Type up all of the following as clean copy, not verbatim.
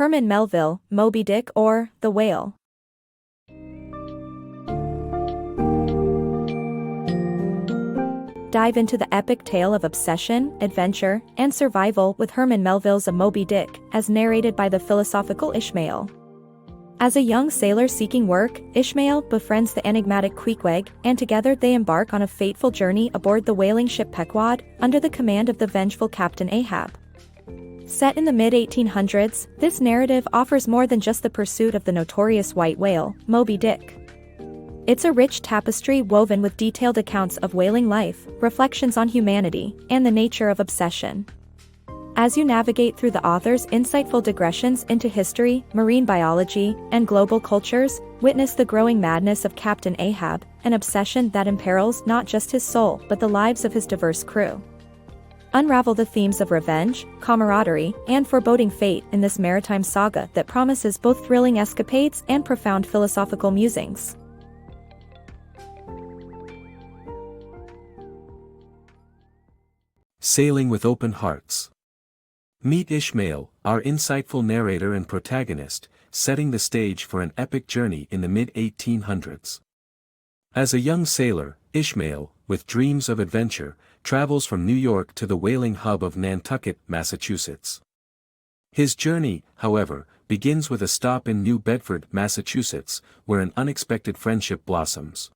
Herman Melville, Moby-Dick or The Whale. Dive into the epic tale of obsession, adventure, and survival with Herman Melville's A Moby-Dick, as narrated by the philosophical Ishmael. As a young sailor seeking work, Ishmael befriends the enigmatic Queequeg, and together they embark on a fateful journey aboard the whaling ship Pequod, under the command of the vengeful Captain Ahab. Set in the mid-1800s, this narrative offers more than just the pursuit of the notorious white whale, Moby-Dick. It's a rich tapestry woven with detailed accounts of whaling life, reflections on humanity, and the nature of obsession. As you navigate through the author's insightful digressions into history, marine biology, and global cultures, witness the growing madness of Captain Ahab, an obsession that imperils not just his soul but the lives of his diverse crew. Unravel the themes of revenge, camaraderie, and foreboding fate in this maritime saga that promises both thrilling escapades and profound philosophical musings. Sailing with Open Hearts. Meet Ishmael, our insightful narrator and protagonist, setting the stage for an epic journey in the mid-1800s. As a young sailor, Ishmael, with dreams of adventure, travels from New York to the whaling hub of Nantucket, Massachusetts. His journey, however, begins with a stop in New Bedford, Massachusetts, where an unexpected friendship blossoms.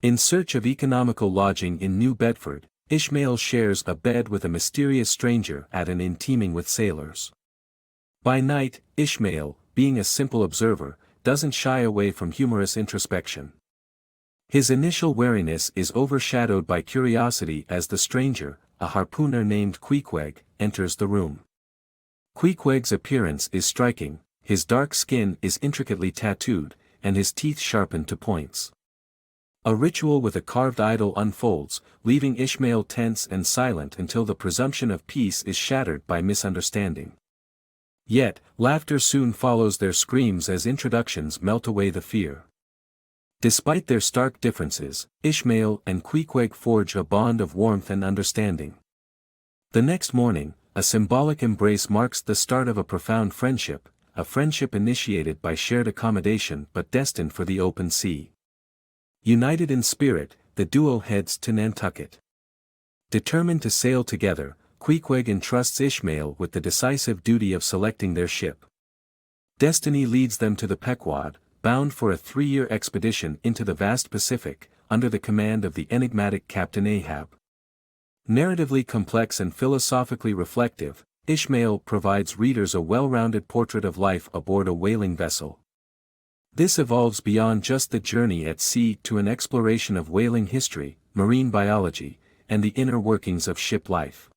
In search of economical lodging in New Bedford, Ishmael shares a bed with a mysterious stranger at an inn teeming with sailors. By night, Ishmael, being a simple observer, doesn't shy away from humorous introspection. His initial wariness is overshadowed by curiosity as the stranger, a harpooner named Queequeg, enters the room. Queequeg's appearance is striking, his dark skin is intricately tattooed, and his teeth sharpened to points. A ritual with a carved idol unfolds, leaving Ishmael tense and silent until the presumption of peace is shattered by misunderstanding. Yet, laughter soon follows their screams as introductions melt away the fear. Despite their stark differences, Ishmael and Queequeg forge a bond of warmth and understanding. The next morning, a symbolic embrace marks the start of a profound friendship, a friendship initiated by shared accommodation but destined for the open sea. United in spirit, the duo heads to Nantucket. Determined to sail together, Queequeg entrusts Ishmael with the decisive duty of selecting their ship. Destiny leads them to the Pequod, bound for a 3-year expedition into the vast Pacific, under the command of the enigmatic Captain Ahab. Narratively complex and philosophically reflective, Ishmael provides readers a well-rounded portrait of life aboard a whaling vessel. This evolves beyond just the journey at sea to an exploration of whaling history, marine biology, and the inner workings of ship life.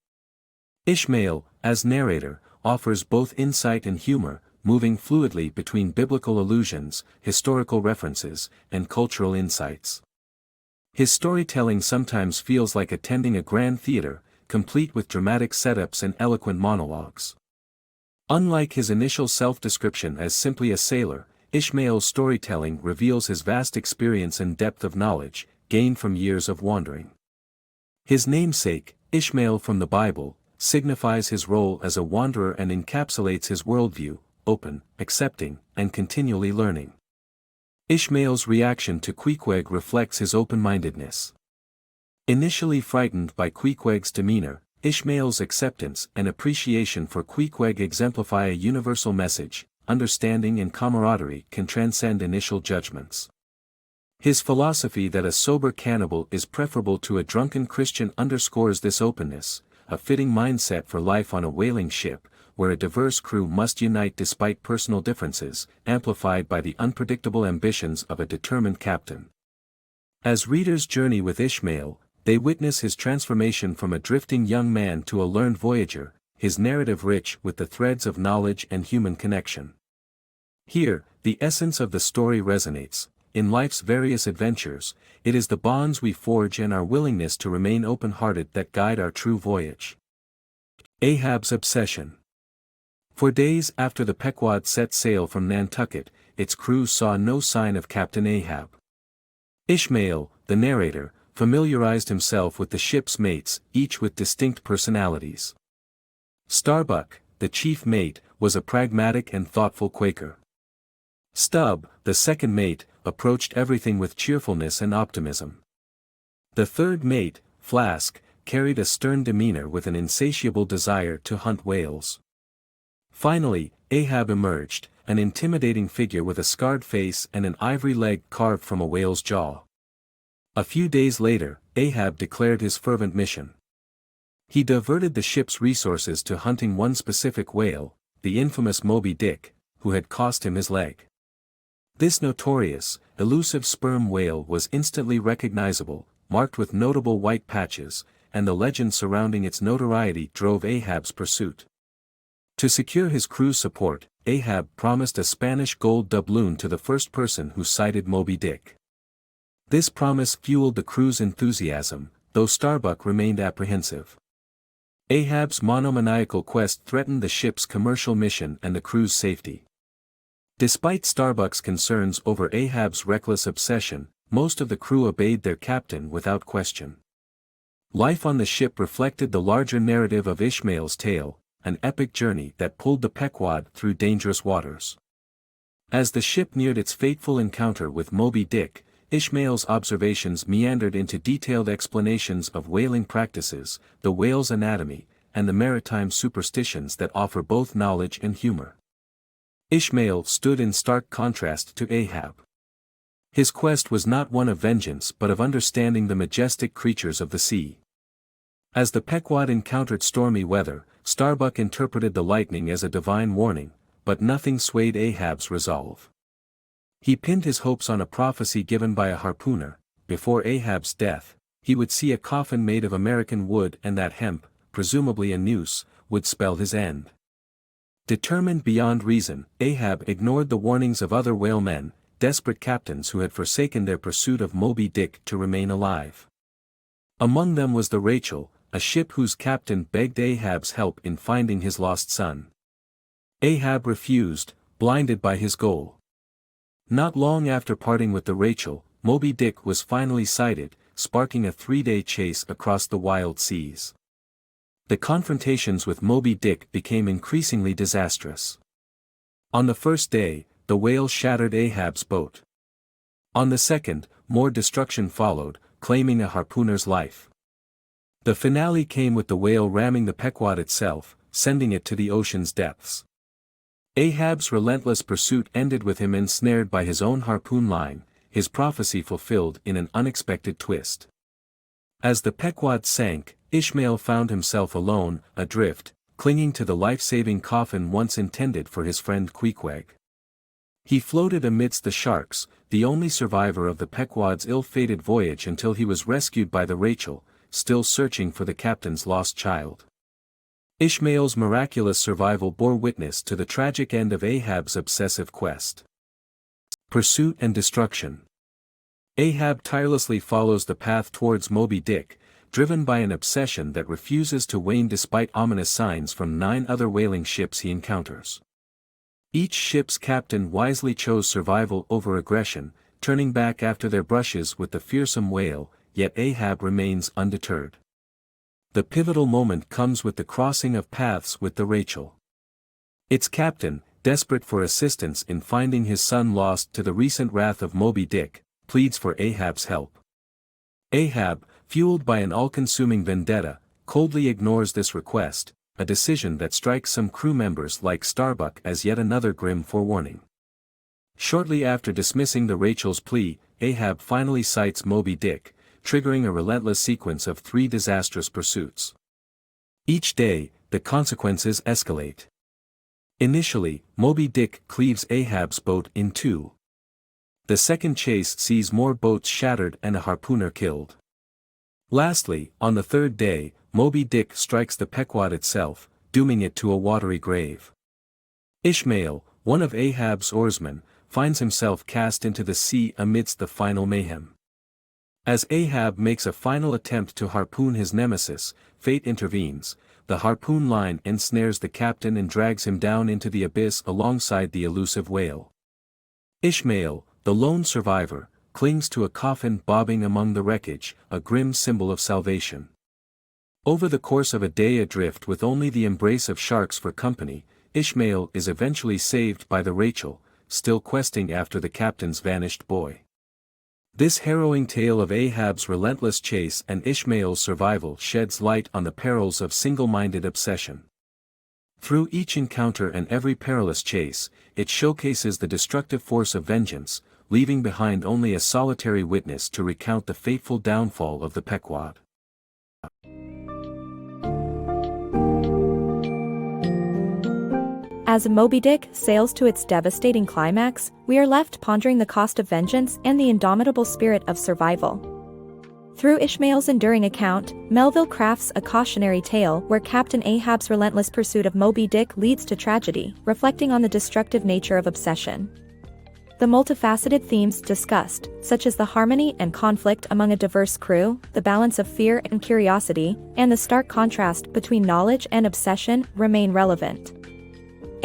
Ishmael, as narrator, offers both insight and humor, moving fluidly between biblical allusions, historical references, and cultural insights. His storytelling sometimes feels like attending a grand theater, complete with dramatic setups and eloquent monologues. Unlike his initial self-description as simply a sailor, Ishmael's storytelling reveals his vast experience and depth of knowledge, gained from years of wandering. His namesake, Ishmael from the Bible, signifies his role as a wanderer and encapsulates his worldview, open, accepting, and continually learning. Ishmael's reaction to Queequeg reflects his open-mindedness. Initially frightened by Queequeg's demeanor, Ishmael's acceptance and appreciation for Queequeg exemplify a universal message: understanding and camaraderie can transcend initial judgments. His philosophy that a sober cannibal is preferable to a drunken Christian underscores this openness, a fitting mindset for life on a whaling ship, where a diverse crew must unite despite personal differences, amplified by the unpredictable ambitions of a determined captain. As readers journey with Ishmael, they witness his transformation from a drifting young man to a learned voyager, his narrative rich with the threads of knowledge and human connection. Here, the essence of the story resonates. In life's various adventures, it is the bonds we forge and our willingness to remain open-hearted that guide our true voyage. Ahab's obsession. For days after the Pequod set sail from Nantucket, its crew saw no sign of Captain Ahab. Ishmael, the narrator, familiarized himself with the ship's mates, each with distinct personalities. Starbuck, the chief mate, was a pragmatic and thoughtful Quaker. Stubb, the second mate, approached everything with cheerfulness and optimism. The third mate, Flask, carried a stern demeanor with an insatiable desire to hunt whales. Finally, Ahab emerged, an intimidating figure with a scarred face and an ivory leg carved from a whale's jaw. A few days later, Ahab declared his fervent mission. He diverted the ship's resources to hunting one specific whale, the infamous Moby-Dick, who had cost him his leg. This notorious, elusive sperm whale was instantly recognizable, marked with notable white patches, and the legend surrounding its notoriety drove Ahab's pursuit. To secure his crew's support, Ahab promised a Spanish gold doubloon to the first person who sighted Moby-Dick. This promise fueled the crew's enthusiasm, though Starbuck remained apprehensive. Ahab's monomaniacal quest threatened the ship's commercial mission and the crew's safety. Despite Starbuck's concerns over Ahab's reckless obsession, most of the crew obeyed their captain without question. Life on the ship reflected the larger narrative of Ishmael's tale, an epic journey that pulled the Pequod through dangerous waters. As the ship neared its fateful encounter with Moby-Dick, Ishmael's observations meandered into detailed explanations of whaling practices, the whale's anatomy, and the maritime superstitions that offer both knowledge and humor. Ishmael stood in stark contrast to Ahab. His quest was not one of vengeance but of understanding the majestic creatures of the sea. As the Pequod encountered stormy weather, Starbuck interpreted the lightning as a divine warning, but nothing swayed Ahab's resolve. He pinned his hopes on a prophecy given by a harpooner: before Ahab's death, he would see a coffin made of American wood and that hemp, presumably a noose, would spell his end. Determined beyond reason, Ahab ignored the warnings of other whalemen, desperate captains who had forsaken their pursuit of Moby-Dick to remain alive. Among them was the Rachel, a ship whose captain begged Ahab's help in finding his lost son. Ahab refused, blinded by his goal. Not long after parting with the Rachel, Moby-Dick was finally sighted, sparking a 3-day chase across the wild seas. The confrontations with Moby-Dick became increasingly disastrous. On the first day, the whale shattered Ahab's boat. On the second, more destruction followed, claiming a harpooner's life. The finale came with the whale ramming the Pequod itself, sending it to the ocean's depths. Ahab's relentless pursuit ended with him ensnared by his own harpoon line, his prophecy fulfilled in an unexpected twist. As the Pequod sank, Ishmael found himself alone, adrift, clinging to the life-saving coffin once intended for his friend Queequeg. He floated amidst the sharks, the only survivor of the Pequod's ill-fated voyage until he was rescued by the Rachel, still searching for the captain's lost child. Ishmael's miraculous survival bore witness to the tragic end of Ahab's obsessive quest. Pursuit and destruction. Ahab tirelessly follows the path towards Moby-Dick, driven by an obsession that refuses to wane despite ominous signs from 9 other whaling ships he encounters. Each ship's captain wisely chose survival over aggression, turning back after their brushes with the fearsome whale, yet Ahab remains undeterred. The pivotal moment comes with the crossing of paths with the Rachel. Its captain, desperate for assistance in finding his son lost to the recent wrath of Moby-Dick, pleads for Ahab's help. Ahab, fueled by an all-consuming vendetta, coldly ignores this request, a decision that strikes some crew members like Starbuck as yet another grim forewarning. Shortly after dismissing the Rachel's plea, Ahab finally sights Moby-Dick, triggering a relentless sequence of 3 disastrous pursuits. Each day, the consequences escalate. Initially, Moby-Dick cleaves Ahab's boat in 2. The second chase sees more boats shattered and a harpooner killed. Lastly, on the 3rd day, Moby-Dick strikes the Pequod itself, dooming it to a watery grave. Ishmael, one of Ahab's oarsmen, finds himself cast into the sea amidst the final mayhem. As Ahab makes a final attempt to harpoon his nemesis, fate intervenes. The harpoon line ensnares the captain and drags him down into the abyss alongside the elusive whale. Ishmael, the lone survivor, clings to a coffin bobbing among the wreckage, a grim symbol of salvation. Over the course of a day adrift with only the embrace of sharks for company, Ishmael is eventually saved by the Rachel, still questing after the captain's vanished boy. This harrowing tale of Ahab's relentless chase and Ishmael's survival sheds light on the perils of single-minded obsession. Through each encounter and every perilous chase, it showcases the destructive force of vengeance, leaving behind only a solitary witness to recount the fateful downfall of the Pequod. As Moby-Dick sails to its devastating climax, we are left pondering the cost of vengeance and the indomitable spirit of survival. Through Ishmael's enduring account, Melville crafts a cautionary tale where Captain Ahab's relentless pursuit of Moby-Dick leads to tragedy, reflecting on the destructive nature of obsession. The multifaceted themes discussed, such as the harmony and conflict among a diverse crew, the balance of fear and curiosity, and the stark contrast between knowledge and obsession, remain relevant.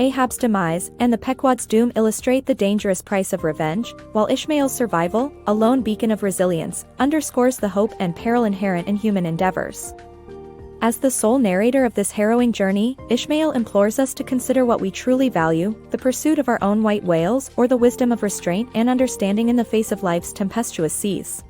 Ahab's demise and the Pequod's doom illustrate the dangerous price of revenge, while Ishmael's survival, a lone beacon of resilience, underscores the hope and peril inherent in human endeavors. As the sole narrator of this harrowing journey, Ishmael implores us to consider what we truly value, the pursuit of our own white whales or the wisdom of restraint and understanding in the face of life's tempestuous seas.